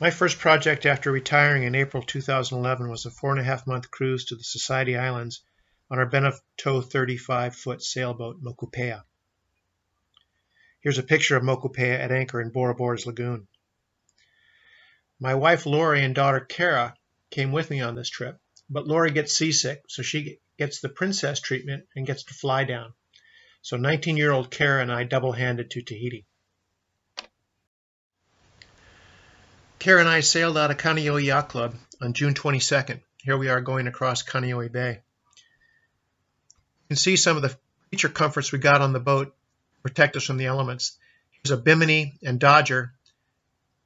My first project after retiring in April 2011 was a 4.5-month cruise to the Society Islands on our Beneteau 35-foot sailboat, Moku. Here's a picture of Moku at anchor in Bora Bora's lagoon. My wife Lori and daughter Kara came with me on this trip, but Lori gets seasick, so she gets the princess treatment and gets to fly down. So 19-year-old Kara and I double-handed to Tahiti. Kara and I sailed out of Kaneohe Yacht Club on June 22nd. Here we are going across Kaneohe Bay. You can see some of the feature comforts we got on the boat to protect us from the elements. Here's a bimini and dodger,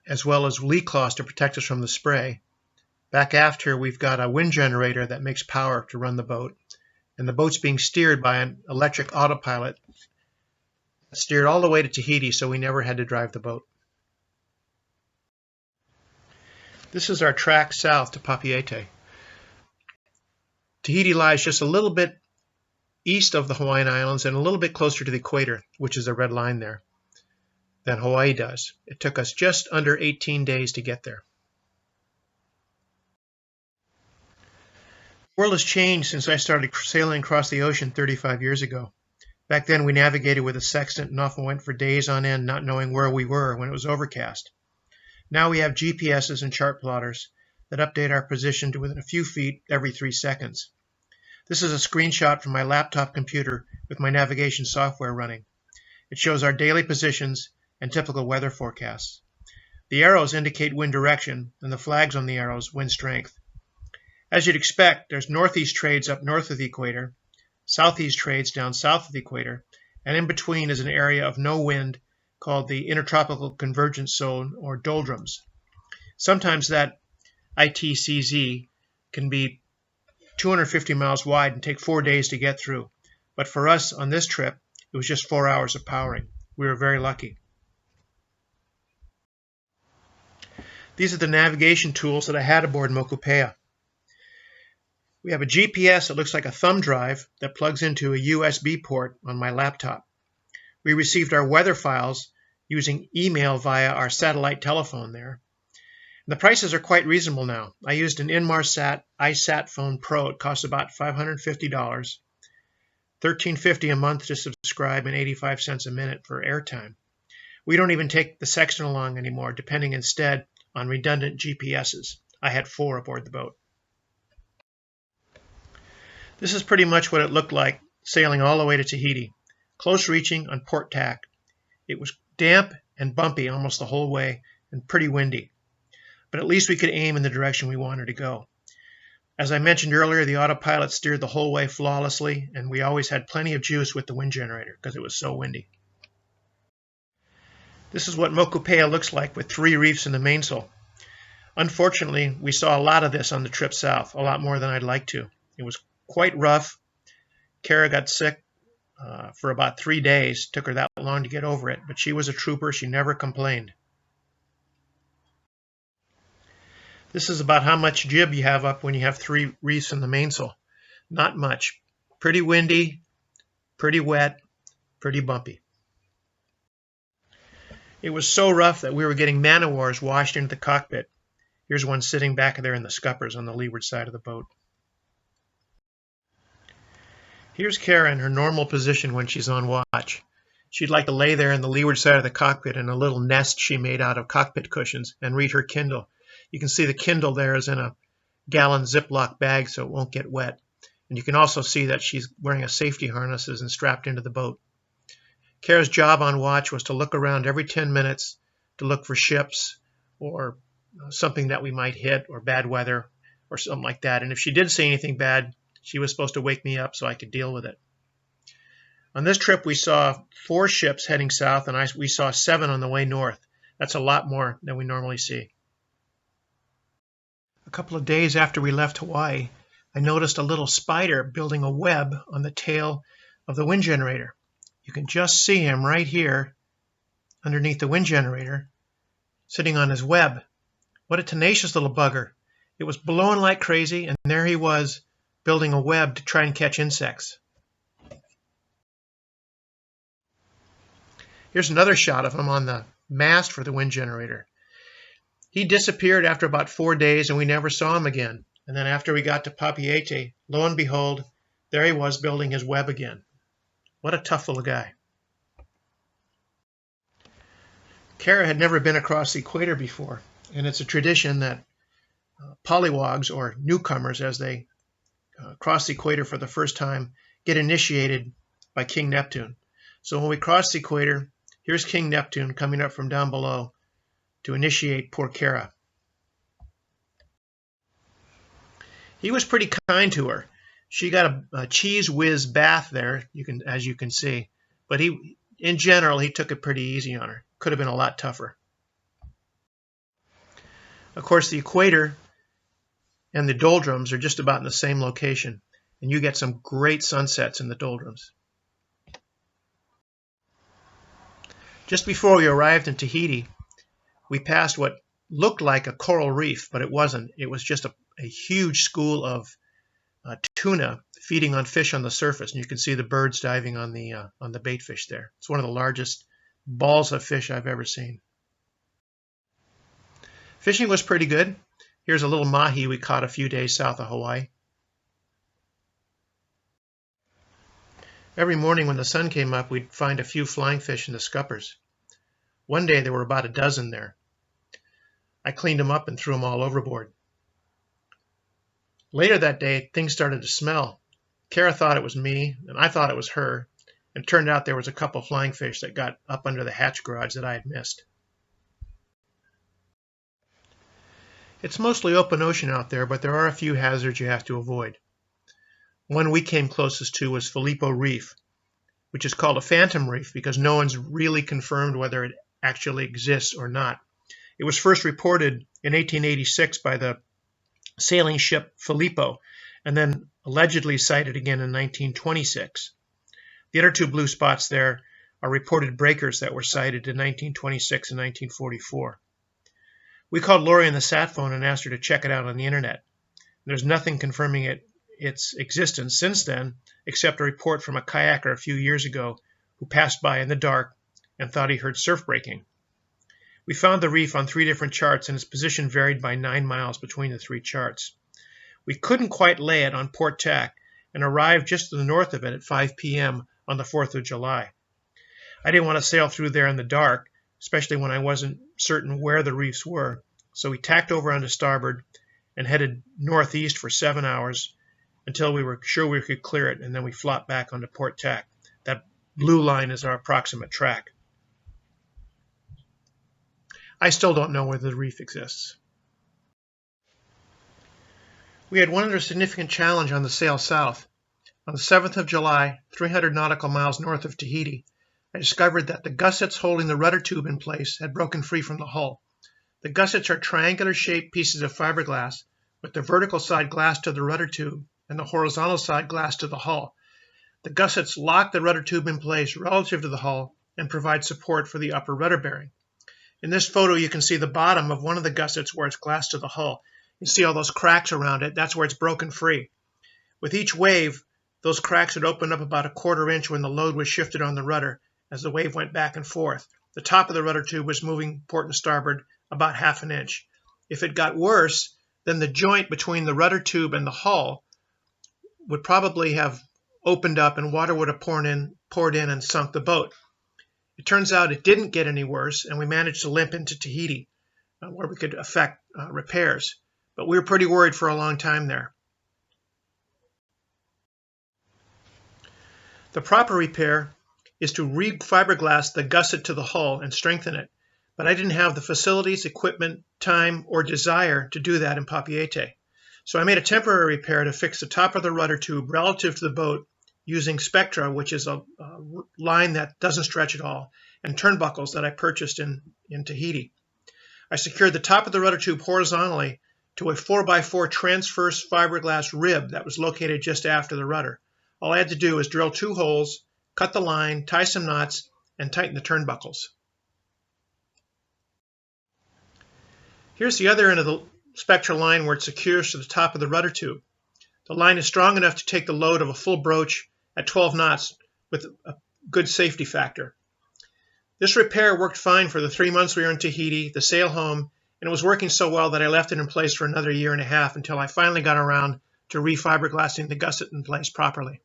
as well as lee cloths to protect us from the spray. Back aft here we've got a wind generator that makes power to run the boat, and the boat's being steered by an electric autopilot that steered all the way to Tahiti, so we never had to drive the boat. This is our track south to Papeete. Tahiti lies just a little bit east of the Hawaiian Islands and a little bit closer to the equator, which is the red line there, than Hawaii does. It took us just under 18 days to get there. The world has changed since I started sailing across the ocean 35 years ago. Back then we navigated with a sextant and often went for days on end not knowing where we were when it was overcast. Now we have GPSs and chart plotters that update our position to within a few feet every 3 seconds. This is a screenshot from my laptop computer with my navigation software running. It shows our daily positions and typical weather forecasts. The arrows indicate wind direction, and the flags on the arrows wind strength. As you'd expect, there's northeast trades up north of the equator, southeast trades down south of the equator, and in between is an area of no wind called the Intertropical Convergence Zone, or doldrums. Sometimes that ITCZ can be 250 miles wide and take 4 days to get through. But for us on this trip, it was just 4 hours of powering. We were very lucky. These are the navigation tools that I had aboard Moku. We have a GPS that looks like a thumb drive that plugs into a USB port on my laptop. We received our weather files using email via our satellite telephone there. And the prices are quite reasonable now. I used an Inmarsat iSat phone Pro. It costs about $550, $13.50 a month to subscribe, and 85 cents a minute for airtime. We don't even take the sextant along anymore, depending instead on redundant GPSs. I had 4 aboard the boat. This is pretty much what it looked like sailing all the way to Tahiti, close reaching on port tack. It was damp and bumpy almost the whole way and pretty windy, but at least we could aim in the direction we wanted to go. As I mentioned earlier, the autopilot steered the whole way flawlessly, and we always had plenty of juice with the wind generator because it was so windy. This is what Moku looks like with 3 reefs in the mainsail. Unfortunately, we saw a lot of this on the trip south, a lot more than I'd like to. It was quite rough. Kara got sick for about 3 days. Took her that long to get over it, but she was a trooper. She never complained. This is about how much jib you have up when you have 3 reefs in the mainsail. Not much. Pretty windy, pretty wet, pretty bumpy. It was so rough that we were getting man-o-wars washed into the cockpit. Here's one sitting back there in the scuppers on the leeward side of the boat. Here's Kara in her normal position when she's on watch. She'd like to lay there in the leeward side of the cockpit in a little nest she made out of cockpit cushions and read her Kindle. You can see the Kindle there is in a gallon Ziploc bag so it won't get wet. And you can also see that she's wearing a safety harnesses and strapped into the boat. Kara's job on watch was to look around every 10 minutes to look for ships or something that we might hit, or bad weather or something like that. And if she did see anything bad, she was supposed to wake me up so I could deal with it. On this trip, we saw 4 ships heading south, and we saw 7 on the way north. That's a lot more than we normally see. A couple of days after we left Hawaii, I noticed a little spider building a web on the tail of the wind generator. You can just see him right here underneath the wind generator, sitting on his web. What a tenacious little bugger. It was blowing like crazy, and there he was, building a web to try and catch insects. Here's another shot of him on the mast for the wind generator. He disappeared after about 4 days, and we never saw him again. And then after we got to Papeete, lo and behold, there he was building his web again. What a tough little guy. Kara had never been across the equator before, and it's a tradition that polywogs, or newcomers as they cross the equator for the first time, get initiated by King Neptune. So when we cross the equator, here's King Neptune coming up from down below to initiate poor Kara. He was pretty kind to her. She got a cheese whiz bath there, as you can see, but in general, he took it pretty easy on her. Could have been a lot tougher. Of course, the equator and the doldrums are just about in the same location, and you get some great sunsets in the doldrums. Just before we arrived in Tahiti, we passed what looked like a coral reef, but it wasn't. It was just a huge school of tuna feeding on fish on the surface, and you can see the birds diving on the bait fish there. It's one of the largest balls of fish I've ever seen. Fishing was pretty good. Here's a little mahi we caught a few days south of Hawaii. Every morning when the sun came up, we'd find a few flying fish in the scuppers. One day there were about a dozen there. I cleaned them up and threw them all overboard. Later that day, things started to smell. Kara thought it was me, and I thought it was her, and it turned out there was a couple flying fish that got up under the hatch garage that I had missed. It's mostly open ocean out there, but there are a few hazards you have to avoid. One we came closest to was Filippo Reef, which is called a phantom reef because no one's really confirmed whether it actually exists or not. It was first reported in 1886 by the sailing ship Filippo, and then allegedly sighted again in 1926. The other two blue spots there are reported breakers that were sighted in 1926 and 1944. We called Lori on the sat phone and asked her to check it out on the internet. There's nothing confirming its existence since then, except a report from a kayaker a few years ago who passed by in the dark and thought he heard surf breaking. We found the reef on 3 different charts, and its position varied by 9 miles between the 3 charts. We couldn't quite lay it on port tack and arrived just to the north of it at 5 p.m. on the 4th of July. I didn't want to sail through there in the dark, especially when I wasn't certain where the reefs were, so we tacked over onto starboard and headed northeast for 7 hours until we were sure we could clear it, and then we flopped back onto port tack. That blue line is our approximate track. I still don't know whether the reef exists. We had one other significant challenge on the sail south. On the 7th of July, 300 nautical miles north of Tahiti, I discovered that the gussets holding the rudder tube in place had broken free from the hull. The gussets are triangular-shaped pieces of fiberglass with the vertical side glass to the rudder tube and the horizontal side glass to the hull. The gussets lock the rudder tube in place relative to the hull and provide support for the upper rudder bearing. In this photo, you can see the bottom of one of the gussets where it's glass to the hull. You see all those cracks around it. That's where it's broken free. With each wave, those cracks would open up about a 1/4 inch when the load was shifted on the rudder as the wave went back and forth. The top of the rudder tube was moving port and starboard about 1/2 inch. If it got worse, then the joint between the rudder tube and the hull would probably have opened up and water would have poured in and sunk the boat. It turns out it didn't get any worse, and we managed to limp into Tahiti, where we could effect repairs. But we were pretty worried for a long time there. The proper repair is to re-fiberglass the gusset to the hull and strengthen it, but I didn't have the facilities, equipment, time, or desire to do that in Papeete. So I made a temporary repair to fix the top of the rudder tube relative to the boat using Spectra, which is a line that doesn't stretch at all, and turnbuckles that I purchased in Tahiti. I secured the top of the rudder tube horizontally to a 4x4 transverse fiberglass rib that was located just after the rudder. All I had to do was drill 2 holes, cut the line, tie some knots, and tighten the turnbuckles. Here's the other end of the Spectra line where it secures to the top of the rudder tube. The line is strong enough to take the load of a full broach at 12 knots with a good safety factor. This repair worked fine for the 3 months we were in Tahiti, the sail home, and it was working so well that I left it in place for another year and a half until I finally got around to refiberglassing the gusset in place properly.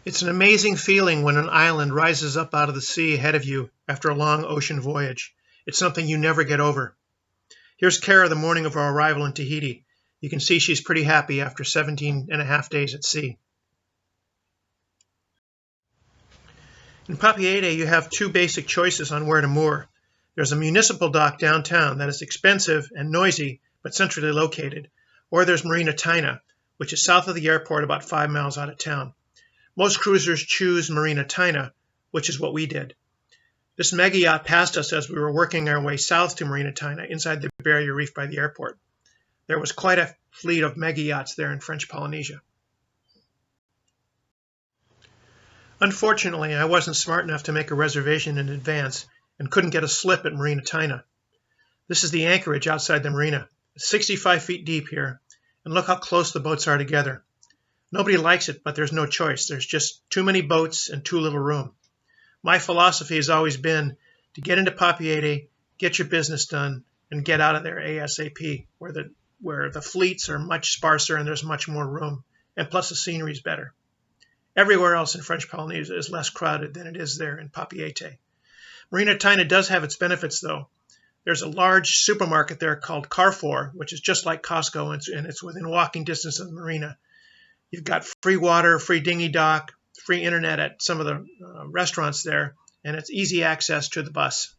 It's an amazing feeling when an island rises up out of the sea ahead of you after a long ocean voyage. It's something you never get over. Here's Kara the morning of our arrival in Tahiti. You can see she's pretty happy after 17 and a half days at sea. In Papeete, you have two basic choices on where to moor. There's a municipal dock downtown that is expensive and noisy, but centrally located. Or there's Marina Taina, which is south of the airport about 5 miles out of town. Most cruisers choose Marina Taina, which is what we did. This mega yacht passed us as we were working our way south to Marina Taina, inside the barrier reef by the airport. There was quite a fleet of mega yachts there in French Polynesia. Unfortunately, I wasn't smart enough to make a reservation in advance and couldn't get a slip at Marina Taina. This is the anchorage outside the marina. It's 65 feet deep here, and look how close the boats are together. Nobody likes it, but there's no choice. There's just too many boats and too little room. My philosophy has always been to get into Papeete, get your business done, and get out of there ASAP, where the fleets are much sparser and there's much more room, and plus the scenery is better. Everywhere else in French Polynesia is less crowded than it is there in Papeete. Marina Taina does have its benefits, though. There's a large supermarket there called Carrefour, which is just like Costco, and it's within walking distance of the marina. You've got free water, free dinghy dock, free internet at some of the restaurants there, and it's easy access to the bus.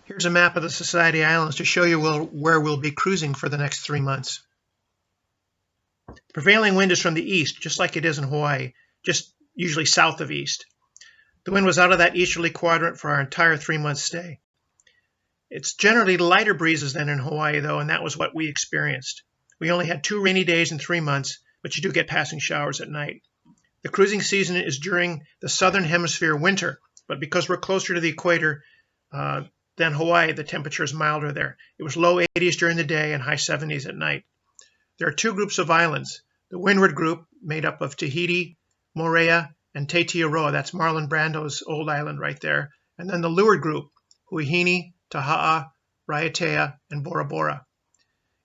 Here's a map of the Society Islands to show you where we'll be cruising for the next 3 months. The prevailing wind is from the east, just like it is in Hawaii, just usually south of east. The wind was out of that easterly quadrant for our entire 3-month stay. It's generally lighter breezes than in Hawaii, though, and that was what we experienced. We only had 2 rainy days in 3 months, but you do get passing showers at night. The cruising season is during the southern hemisphere winter, but because we're closer to the equator than Hawaii, the temperature is milder there. It was low 80s during the day and high 70s at night. There are 2 groups of islands. The windward group, made up of Tahiti, Moorea, and Tetiaroa, that's Marlon Brando's old island right there, and then the leeward group, Huahine, Taha'a, Raiatea, and Bora Bora.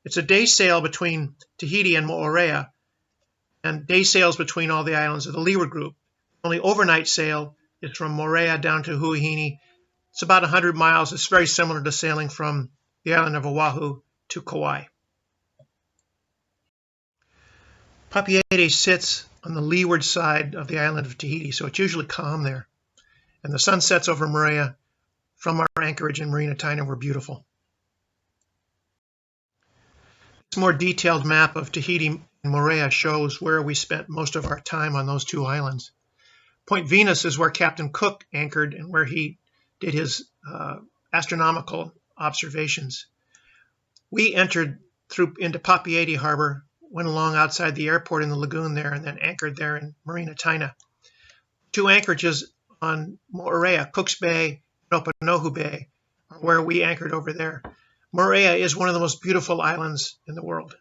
It's a day sail between Tahiti and Moorea, and day sails between all the islands of the leeward group. Only overnight sail is from Moorea down to Huahine. It's about 100 miles. It's very similar to sailing from the island of Oahu to Kauai. Papeete sits on the leeward side of the island of Tahiti, so it's usually calm there. And the sunsets over Moorea from our anchorage in Marina Taina were beautiful. This more detailed map of Tahiti and Moorea shows where we spent most of our time on those 2 islands. Point Venus is where Captain Cook anchored and where he did his astronomical observations. We entered into Papeete Harbor, went along outside the airport in the lagoon there, and then anchored there in Marina Taina. 2 anchorages on Moorea, Cook's Bay, and Opanohu Bay, are where we anchored over there. Moorea is one of the most beautiful islands in the world.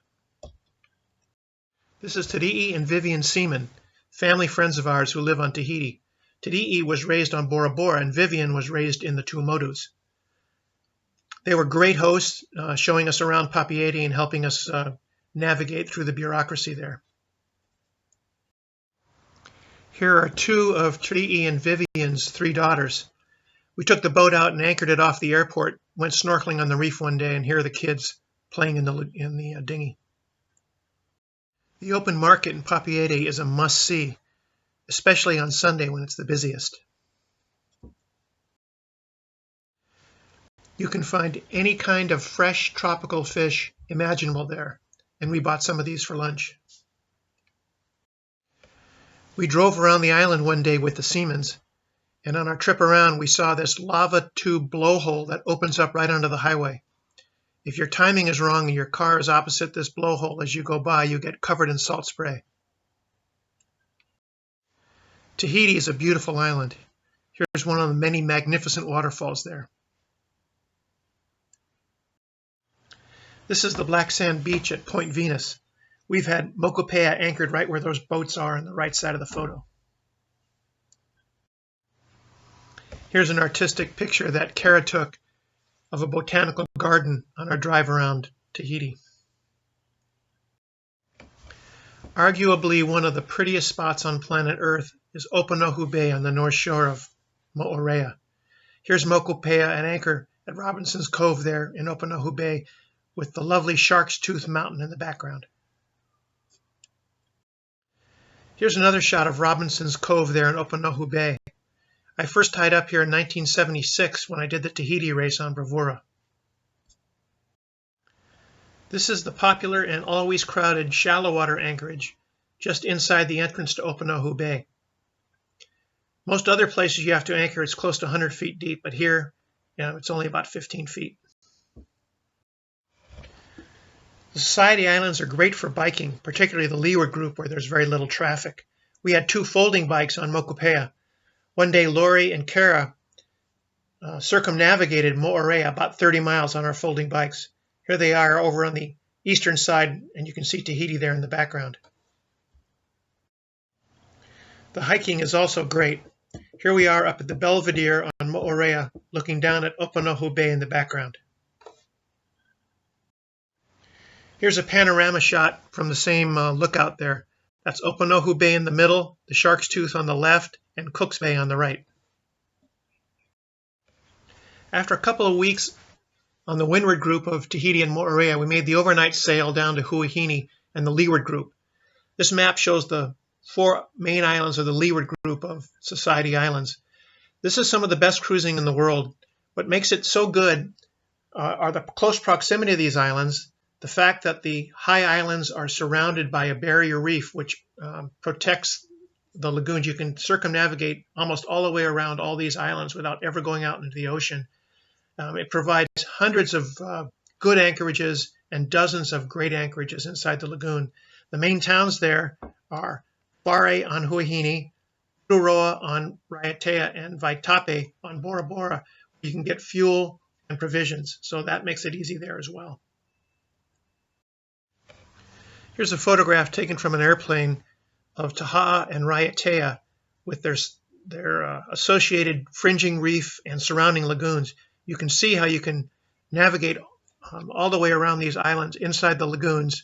This is Tiri'i and Vivian Seaman, family friends of ours who live on Tahiti. Tiri'i was raised on Bora Bora, and Vivian was raised in the Tuamotus. They were great hosts, showing us around Papeete and helping us navigate through the bureaucracy there. Here are 2 of Tiri'i and Vivian's 3 daughters. We took the boat out and anchored it off the airport, went snorkeling on the reef one day, and here are the kids playing in the dinghy. The open market in Papeete is a must-see, especially on Sunday when it's the busiest. You can find any kind of fresh tropical fish imaginable there, and we bought some of these for lunch. We drove around the island one day with the Seamans, and on our trip around we saw this lava tube blowhole that opens up right onto the highway. If your timing is wrong and your car is opposite this blowhole as you go by, you get covered in salt spray. Tahiti is a beautiful island. Here's one of the many magnificent waterfalls there. This is the black sand beach at Point Venus. We've had Moku anchored right where those boats are on the right side of the photo. Here's an artistic picture that Kara took of a botanical garden on our drive around Tahiti. Arguably one of the prettiest spots on planet Earth is Opanohu Bay on the north shore of Moorea. Here's Moku at anchor at Robinson's Cove there in Opanohu Bay with the lovely Shark's Tooth Mountain in the background. Here's another shot of Robinson's Cove there in Opanohu Bay. I first tied up here in 1976 when I did the Tahiti race on Bravura. This is the popular and always crowded shallow water anchorage just inside the entrance to Opanohu Bay. Most other places you have to anchor, it's close to 100 feet deep, but here, it's only about 15 feet. The Society Islands are great for biking, particularly the leeward group where there's very little traffic. We had 2 folding bikes on Moku. One day, Lloyd and Kara circumnavigated Moorea about 30 miles on our folding bikes. Here they are over on the eastern side, and you can see Tahiti there in the background. The hiking is also great. Here we are up at the Belvedere on Moorea, looking down at Opanohu Bay in the background. Here's a panorama shot from the same lookout there. That's Opanohu Bay in the middle, the Shark's Tooth on the left, and Cook's Bay on the right. After a couple of weeks on the windward group of Tahiti and Moorea, we made the overnight sail down to Huahine and the leeward group. This map shows the 4 main islands of the leeward group of Society Islands. This is some of the best cruising in the world. What makes it so good are the close proximity of these islands, the fact that the high islands are surrounded by a barrier reef which protects the lagoons. You can circumnavigate almost all the way around all these islands without ever going out into the ocean. It provides hundreds of good anchorages and dozens of great anchorages inside the lagoon. The main towns there are Whare on Huahine, Uturoa on Raiatea, and Vaitape on Bora Bora. You can get fuel and provisions, so that makes it easy there as well. Here's a photograph taken from an airplane of Tahaa and Raiatea with their associated fringing reef and surrounding lagoons. You can see how you can navigate all the way around these islands inside the lagoons,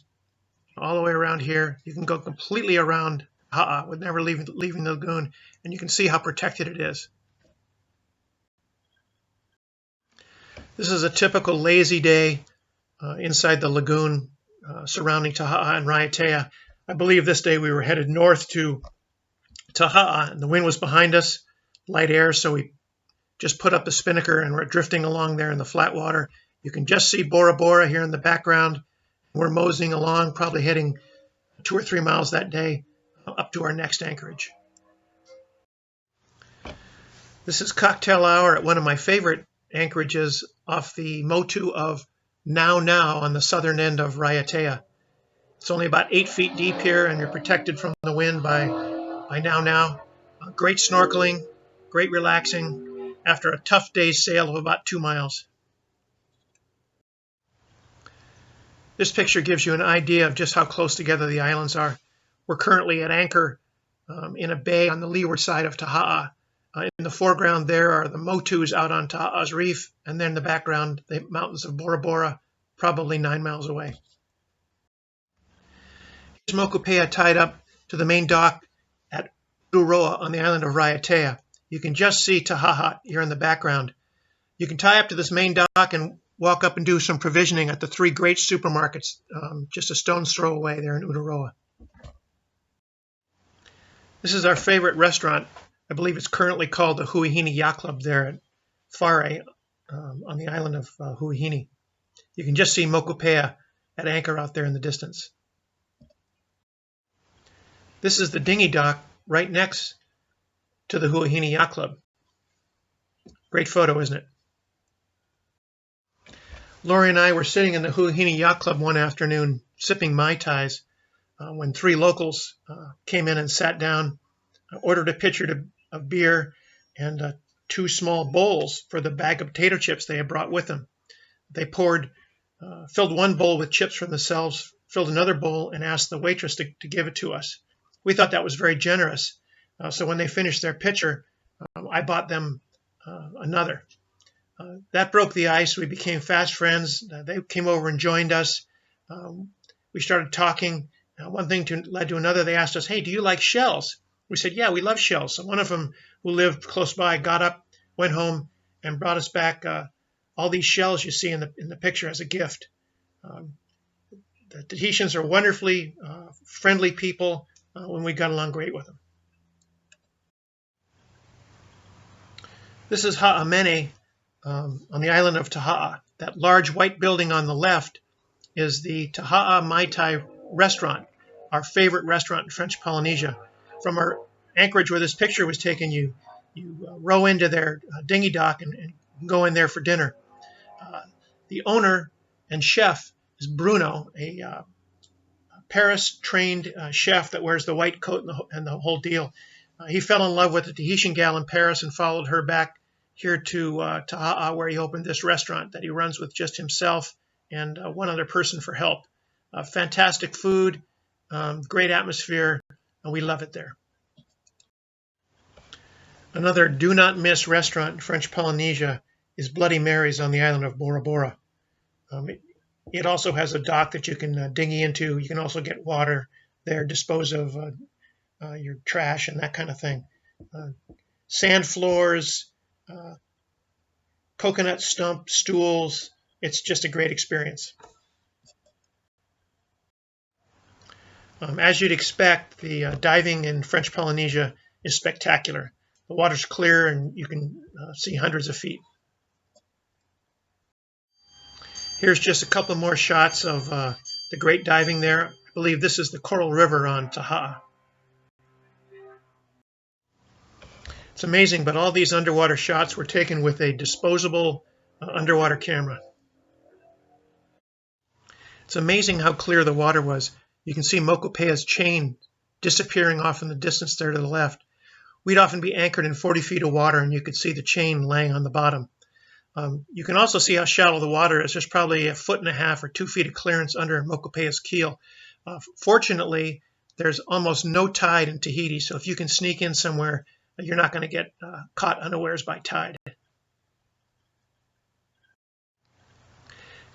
all the way around here. You can go completely around Tahaa with never leaving the lagoon, and you can see how protected it is. This is a typical lazy day inside the lagoon surrounding Tahaa and Raiatea. I believe this day we were headed north to Tahaa, and the wind was behind us, light air, so we just put up the spinnaker and we're drifting along there in the flat water. You can just see Bora Bora here in the background. We're moseying along, probably heading 2 or 3 miles that day up to our next anchorage. This is cocktail hour at one of my favorite anchorages off the motu of Now on the southern end of Raiatea. It's only about 8 feet deep here, and you're protected from the wind by Now. Great snorkeling, great relaxing after a tough day's sail of about 2 miles. This picture gives you an idea of just how close together the islands are. We're currently at anchor in a bay on the leeward side of Tahaa. In the foreground there are the motus out on Tahaa's reef, and then in the background, the mountains of Bora Bora, probably 9 miles away. Here's Moku tied up to the main dock at Uturoa on the island of Raiatea. You can just see Tahaa here in the background. You can tie up to this main dock and walk up and do some provisioning at the 3 great supermarkets just a stone's throw away there in Uturoa. This is our favorite restaurant. I believe it's currently called the Huahine Yacht Club there at Whare on the island of Huahine. You can just see Moku at anchor out there in the distance. This is the dinghy dock right next to the Huahine Yacht Club. Great photo, isn't it? Lori and I were sitting in the Huahine Yacht Club one afternoon sipping Mai Tais when 3 locals came in and sat down, ordered a pitcher of beer and 2 small bowls for the bag of potato chips they had brought with them. They filled one bowl with chips for themselves, filled another bowl, and asked the waitress to give it to us. We thought that was very generous. So when they finished their pitcher, I bought them another. That broke the ice. We became fast friends. They came over and joined us. We started talking. One thing led to another. They asked us, "Hey, do you like shells?" We said, "Yeah, we love shells." So one of them, who lived close by, got up, went home, and brought us back all these shells you see in the picture as a gift. The Tahitians are wonderfully friendly people, when we got along great with them. This is Ha'amene on the island of Taha'a. That large white building on the left is the Taha'a Mai Tai restaurant, our favorite restaurant in French Polynesia. From our anchorage where this picture was taken, you row into their dinghy dock and go in there for dinner. The owner and chef is Bruno, a Paris-trained chef that wears the white coat and the whole deal. He fell in love with a Tahitian gal in Paris and followed her back here to Taha'a, where he opened this restaurant that he runs with just himself and one other person for help. Fantastic food, great atmosphere, and we love it there. Another do not miss restaurant in French Polynesia is Bloody Mary's on the island of Bora Bora. It also has a dock that you can dinghy into. You can also get water there, dispose of your trash and that kind of thing. Sand floors, coconut stump stools. It's just a great experience. As you'd expect, the diving in French Polynesia is spectacular. The water's clear and you can see hundreds of feet. Here's just a couple more shots of the great diving there. I believe this is the Coral River on Taha'a. It's amazing, but all these underwater shots were taken with a disposable underwater camera. It's amazing how clear the water was. You can see Mokupea's chain disappearing off in the distance there to the left. We'd often be anchored in 40 feet of water and you could see the chain laying on the bottom. You can also see how shallow the water is. There's probably 1.5 or 2 feet of clearance under Mokupea's keel. Fortunately, there's almost no tide in Tahiti, so if you can sneak in somewhere, you're not going to get caught unawares by tide.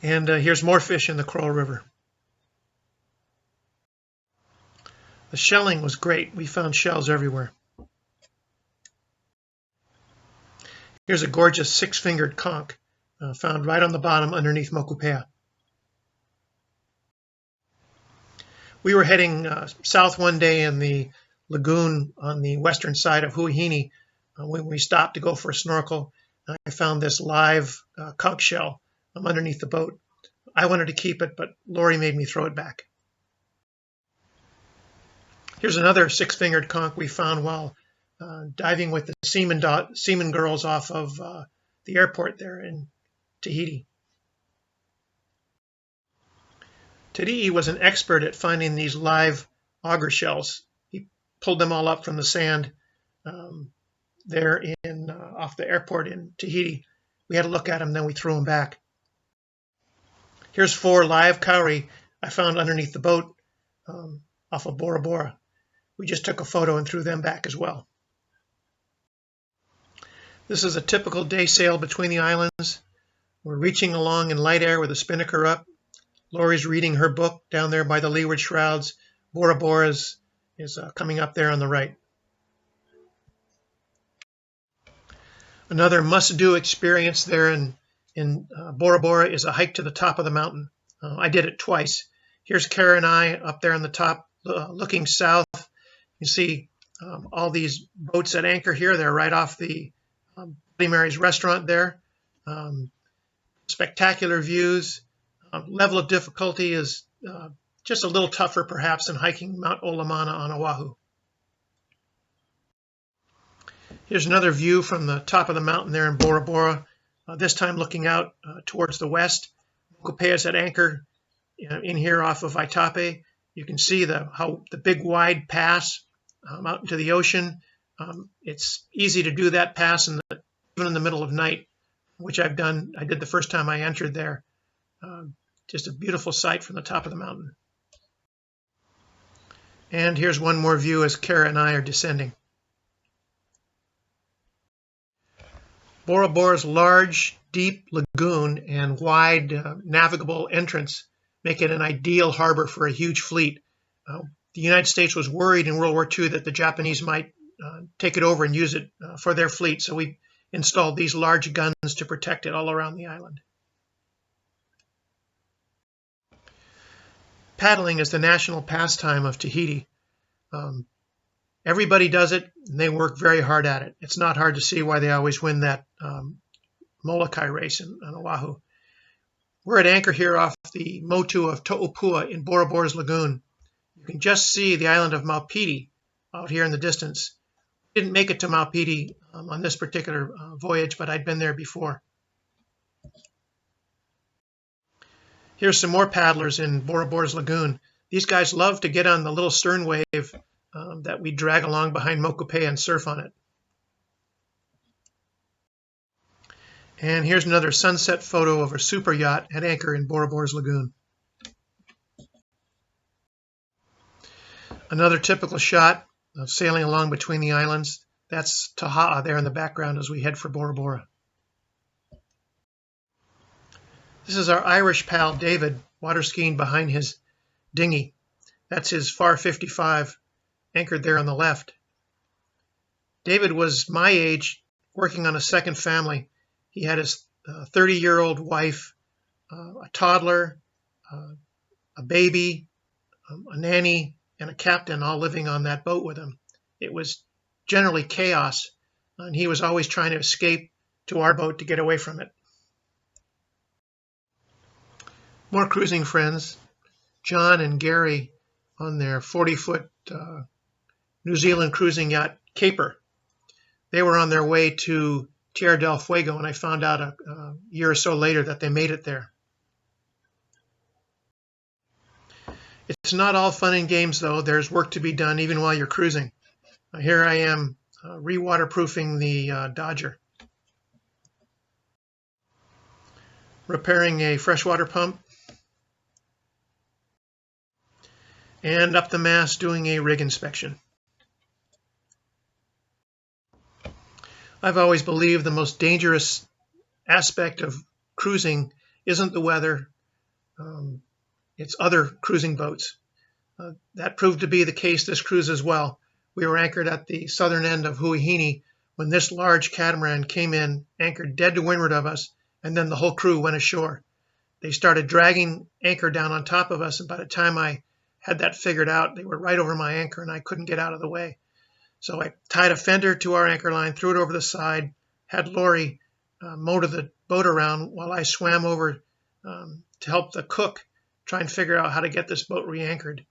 And here's more fish in the Coral River. The shelling was great. We found shells everywhere. Here's a gorgeous 6-fingered conch found right on the bottom underneath Mokupea. We were heading south one day in the lagoon on the western side of Huahine. When we stopped to go for a snorkel, I found this live conch shell underneath the boat. I wanted to keep it, but Lori made me throw it back. Here's another 6-fingered conch we found while diving with the seaman girls off of the airport there in Tahiti. Tahiti was an expert at finding these live auger shells. He pulled them all up from the sand there off the airport in Tahiti. We had a look at them, then we threw them back. Here's 4 live kauri I found underneath the boat off of Bora Bora. We just took a photo and threw them back as well. This is a typical day sail between the islands. We're reaching along in light air with a spinnaker up. Lori's reading her book down there by the leeward shrouds. Bora Bora is coming up there on the right. Another must-do experience there in Bora Bora is a hike to the top of the mountain. I did it twice. Here's Kara and I up there on the top looking south. You see all these boats at anchor here. They're right off the Bloody Mary's restaurant there. Spectacular views. Level of difficulty is just a little tougher perhaps than hiking Mount Olamana on Oahu. Here's another view from the top of the mountain there in Bora Bora, this time looking out towards the west. Mokupea's at anchor in here off of Aitape. You can see the big wide pass out into the ocean. It's easy to do that pass even in the middle of night, which I've done. I did the first time I entered there. Just a beautiful sight from the top of the mountain. And here's one more view as Kara and I are descending. Bora Bora's large, deep lagoon and wide navigable entrance make it an ideal harbor for a huge fleet. The United States was worried in World War II that the Japanese might take it over and use it for their fleet, so we installed these large guns to protect it all around the island. Paddling is the national pastime of Tahiti. Everybody does it, and they work very hard at it. It's not hard to see why they always win that Molokai race on Oahu. We're at anchor here off the motu of To'upua in Bora Bora's lagoon. You can just see the island of Maupiti out here in the distance. Didn't make it to Maupiti on this particular voyage, but I'd been there before. Here's some more paddlers in Bora Bora's lagoon. These guys love to get on the little stern wave that we drag along behind Moku and surf on it. And here's another sunset photo of a super yacht at anchor in Bora Bora's lagoon. Another typical shot of sailing along between the islands. That's Taha'a there in the background as we head for Bora Bora. This is our Irish pal David water skiing behind his dinghy. That's his Far 55 anchored there on the left. David was my age, working on a second family. He had his 30-year-old wife, a toddler, a baby, a nanny, and a captain all living on that boat with him. It was generally chaos, and he was always trying to escape to our boat to get away from it. More cruising friends, John and Gary on their 40-foot New Zealand cruising yacht Caper. They were on their way to Tierra del Fuego, and I found out a year or so later that they made it there. It's not all fun and games, though. There's work to be done even while you're cruising. Here I am re-waterproofing the Dodger, repairing a freshwater pump, and up the mast doing a rig inspection. I've always believed the most dangerous aspect of cruising isn't the weather, it's other cruising boats. That proved to be the case this cruise as well. We were anchored at the southern end of Huahine when this large catamaran came in, anchored dead to windward of us, and then the whole crew went ashore. They started dragging anchor down on top of us, and by the time I had that figured out, they were right over my anchor and I couldn't get out of the way. So I tied a fender to our anchor line, threw it over the side, had Lori motor the boat around while I swam over to help the cook try and figure out how to get this boat re-anchored.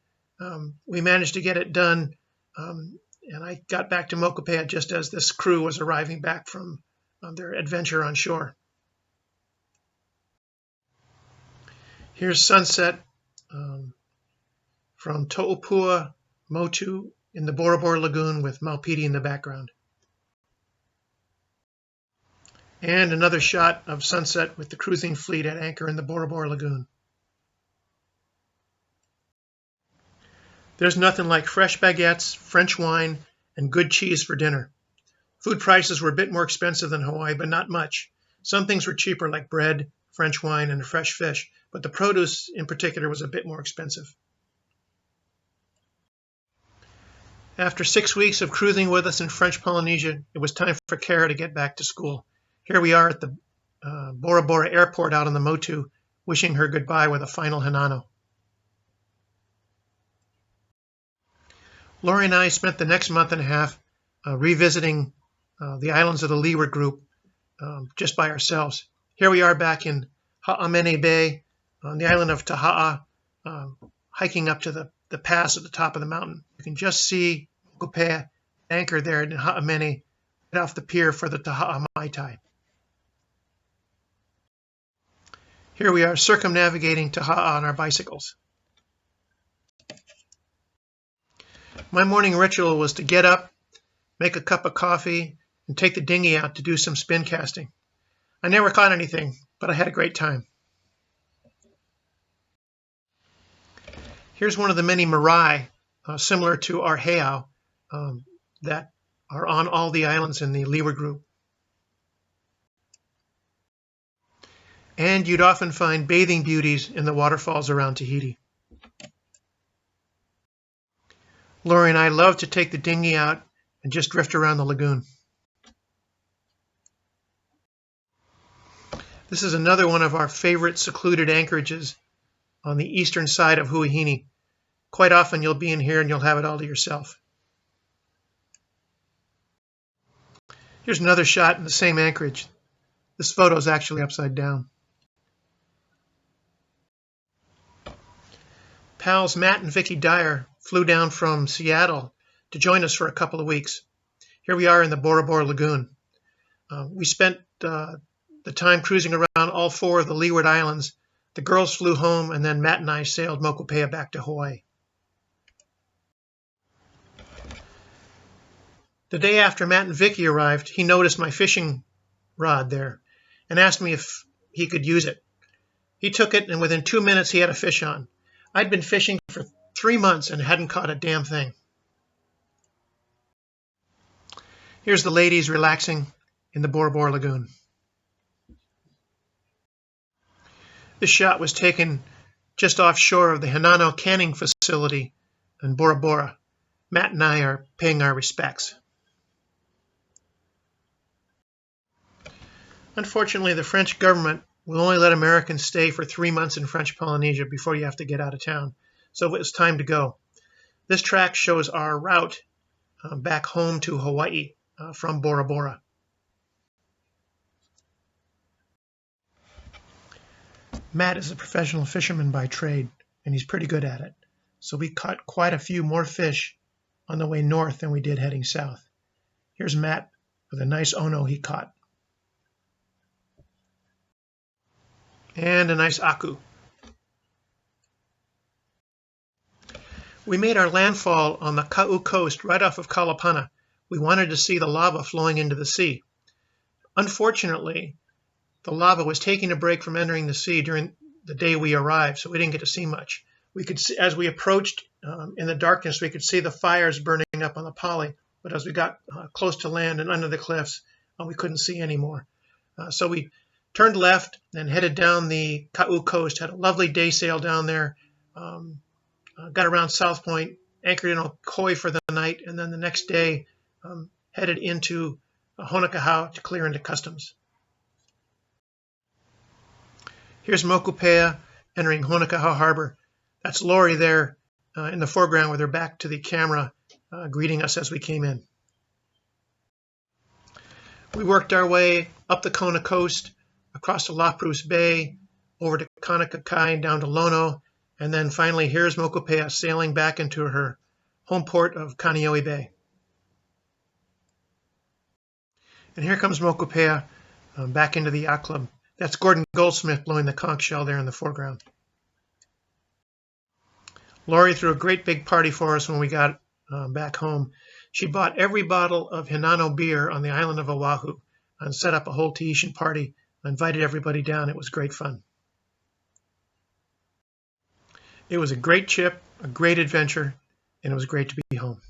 We managed to get it done, and I got back to Moku just as this crew was arriving back from their adventure on shore. Here's sunset from To'upua Motu in the Bora Bora Lagoon with Maupiti in the background. And another shot of sunset with the cruising fleet at anchor in the Bora Bora Lagoon. There's nothing like fresh baguettes, French wine, and good cheese for dinner. Food prices were a bit more expensive than Hawaii, but not much. Some things were cheaper, like bread, French wine, and fresh fish, but the produce in particular was a bit more expensive. After 6 weeks of cruising with us in French Polynesia, it was time for Kara to get back to school. Here we are at the Bora Bora airport out on the Motu, wishing her goodbye with a final hanano. Lori and I spent the next month and a half revisiting the islands of the Leeward group just by ourselves. Here we are back in Ha'amene Bay on the island of Taha'a, hiking up to the pass at the top of the mountain. You can just see Moku anchored there in Ha'amene right off the pier for the Taha'a Mai Tai. Here we are circumnavigating Taha'a on our bicycles. My morning ritual was to get up, make a cup of coffee, and take the dinghy out to do some spin casting. I never caught anything, but I had a great time. Here's one of the many marae, similar to our heiau, that are on all the islands in the Leeward group. And you'd often find bathing beauties in the waterfalls around Tahiti. Lori and I love to take the dinghy out and just drift around the lagoon. This is another one of our favorite secluded anchorages on the eastern side of Huahine. Quite often you'll be in here and you'll have it all to yourself. Here's another shot in the same anchorage. This photo is actually upside down. Pals Matt and Vicki Dyer flew down from Seattle to join us for a couple of weeks. Here we are in the Bora Bora Lagoon. We spent the time cruising around all 4 of the Leeward Islands. The girls flew home, and then Matt and I sailed Moku back to Hawaii. The day after Matt and Vicki arrived, he noticed my fishing rod there and asked me if he could use it. He took it, and within 2 minutes he had a fish on. I'd been fishing for 3 months and hadn't caught a damn thing. Here's the ladies relaxing in the Bora Bora Lagoon. This shot was taken just offshore of the Hinano canning facility in Bora Bora. Matt and I are paying our respects. Unfortunately, the French government will only let Americans stay for 3 months in French Polynesia before you have to get out of town. So it was time to go. This track shows our route back home to Hawaii from Bora Bora. Matt is a professional fisherman by trade, and he's pretty good at it. So we caught quite a few more fish on the way north than we did heading south. Here's Matt with a nice ono he caught. And a nice aku. We made our landfall on the Ka'u coast right off of Kalapana. We wanted to see the lava flowing into the sea. Unfortunately, the lava was taking a break from entering the sea during the day we arrived, so we didn't get to see much. We could see, as we approached in the darkness, we could see the fires burning up on the poly, but as we got close to land and under the cliffs, we couldn't see anymore. So we turned left and headed down the Ka'u coast, had a lovely day sail down there, got around South Point, anchored in Okoi for the night, and then the next day headed into Honokahau to clear into customs. Here's Moku entering Honokahau Harbor. That's Lori there in the foreground with her back to the camera, greeting us as we came in. We worked our way up the Kona coast, across to La Perouse Bay, over to Kanakakai and down to Lono, and then finally here's Moku sailing back into her home port of Kaneohe Bay. And here comes Moku back into the yacht club. That's Gordon Goldsmith blowing the conch shell there in the foreground. Lori threw a great big party for us when we got back home. She bought every bottle of Hinano beer on the island of Oahu and set up a whole Tahitian party, invited everybody down. It was great fun. It was a great trip, a great adventure, and it was great to be home.